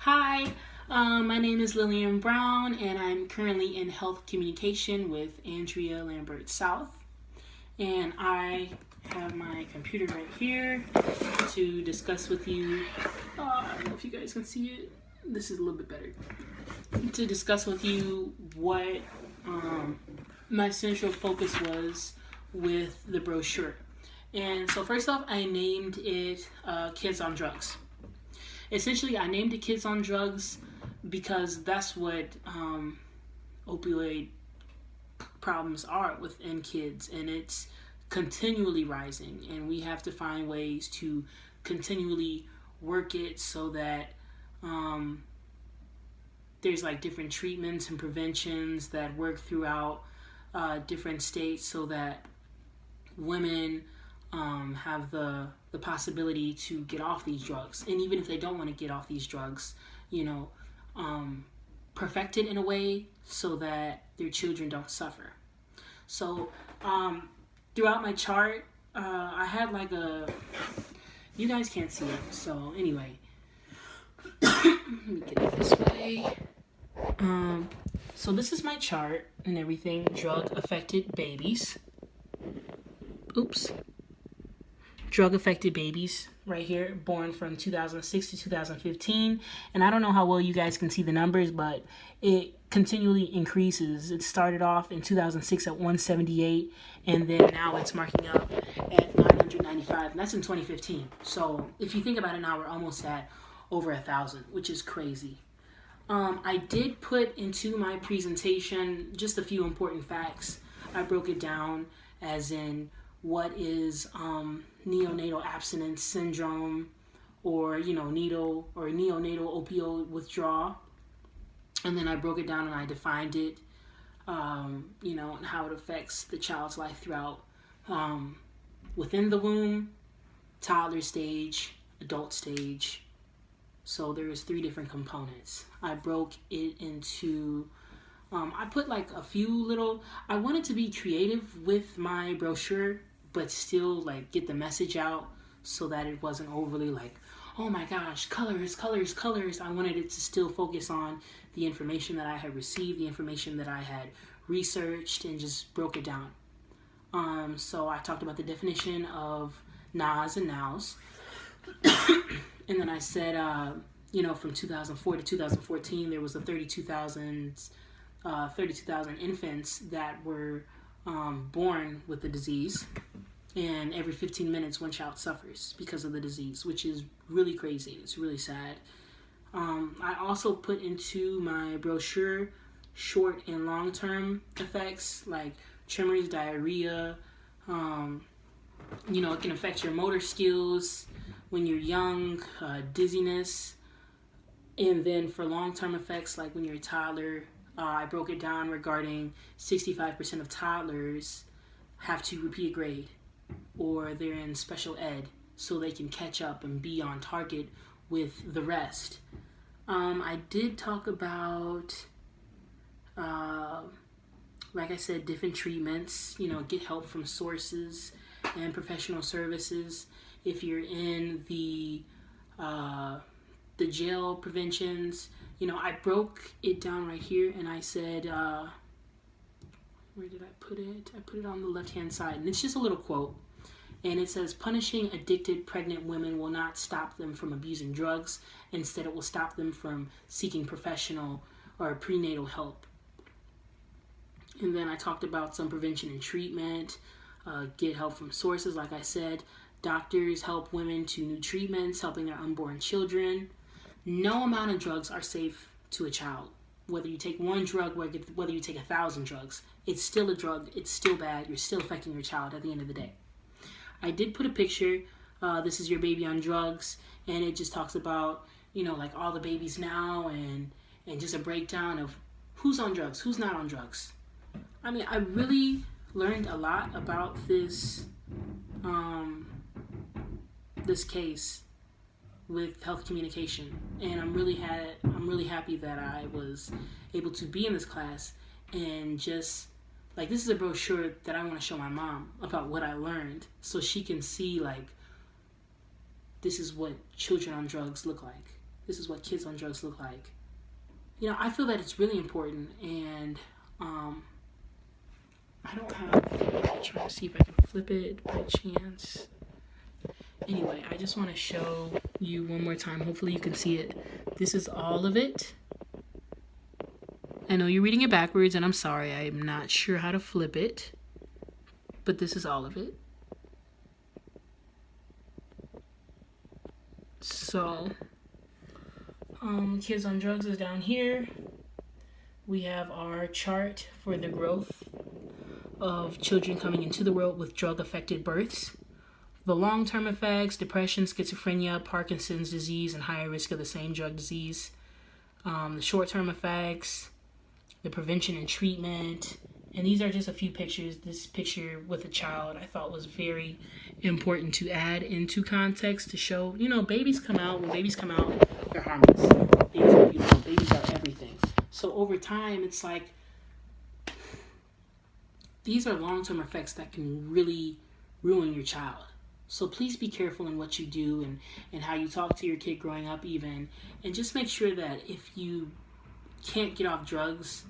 Hi, my name is Lillian Brown, and I'm currently in health communication with Andrea Lambert South. And I have my computer right here to discuss with you. I don't know if you guys can see it. This is a little bit better. To discuss with you what my central focus was with the brochure. And so first off, I named it Kids on Drugs. Essentially, I named it Kids on Drugs because that's what opioid problems are within kids, and it's continually rising, and we have to find ways to continually work it so that there's like different treatments and preventions that work throughout different states so that women have the possibility to get off these drugs. And even if they don't want to get off these drugs, perfect it in a way so that their children don't suffer. So throughout my chart, I had like you guys can't see it, so anyway, let me get it this way. So this is my chart and everything. Drug-affected babies. Drug-affected babies right here, born from 2006 to 2015. And I don't know how well you guys can see the numbers, but it continually increases. It started off in 2006 at 178, and then now it's marking up at 995, and that's in 2015. So if you think about it now, we're almost at over 1,000, which is crazy. I did put into my presentation just a few important facts. I broke it down as in what is neonatal abstinence syndrome, or neonatal opioid withdrawal, and then I broke it down and I defined it, and how it affects the child's life throughout within the womb, toddler stage, adult stage. So there's 3 different components. I broke it into I put like a few little. I wanted to be creative with my brochure, but still like get the message out so that it wasn't overly like, oh my gosh, colors. I wanted it to still focus on the information that I had received, the information that I had researched, and just broke it down. So I talked about the definition of NAS and NOWs. And then I said, from 2004 to 2014, there was 32,000 infants that were born with the disease, and every 15 minutes one child suffers because of the disease, which is really crazy. It's really sad. I also put into my brochure short and long-term effects like tremors, diarrhea. It can affect your motor skills when you're young, dizziness. And then for long-term effects like when you're a toddler, I broke it down regarding 65% of toddlers have to repeat a grade, or they're in special ed so they can catch up and be on target with the rest. I did talk about, like I said, different treatments, get help from sources and professional services. If you're in the jail preventions, I broke it down right here, and I said, where did I put it? I put it on the left-hand side, and it's just a little quote, and it says, punishing addicted pregnant women will not stop them from abusing drugs. Instead, it will stop them from seeking professional or prenatal help. And then I talked about some prevention and treatment, get help from sources, like I said. Doctors help women to new treatments, helping their unborn children. No amount of drugs are safe to a child. Whether you take one drug, whether you take 1,000 drugs, it's still a drug. It's still bad. You're still affecting your child at the end of the day. I did put a picture. This is your baby on drugs, and it just talks about, like all the babies now, and just a breakdown of who's on drugs, who's not on drugs. I mean, I really learned a lot about this case with health communication, and I'm really happy that I was able to be in this class, and just like, this is a brochure that I want to show my mom about what I learned, so she can see like, this is what children on drugs look like. This is what kids on drugs look like. You know, I feel that it's really important, and I don't have, I'm trying to see if I can flip it by chance. Anyway, I just want to show you one more time. Hopefully you can see it. This is all of it. I know you're reading it backwards, and I'm sorry. I'm not sure how to flip it. But this is all of it. So, kids on drugs is down here. We have our chart for the growth of children coming into the world with drug-affected births. The long-term effects: depression, schizophrenia, Parkinson's disease, and higher risk of the same drug disease. The short-term effects, the prevention and treatment. And these are just a few pictures. This picture with a child I thought was very important to add into context to show, you know, babies come out. When babies come out, they're harmless. Babies are beautiful. Babies are everything. So over time, it's like, these are long-term effects that can really ruin your child. So please be careful in what you do and how you talk to your kid growing up even. And just make sure that if you can't get off drugs,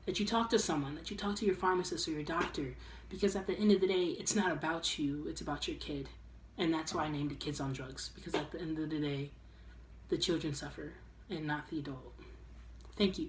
that you talk to someone, that you talk to your pharmacist or your doctor. Because at the end of the day, it's not about you, it's about your kid. And that's why I named it Kids on Drugs. Because at the end of the day, the children suffer and not the adult. Thank you.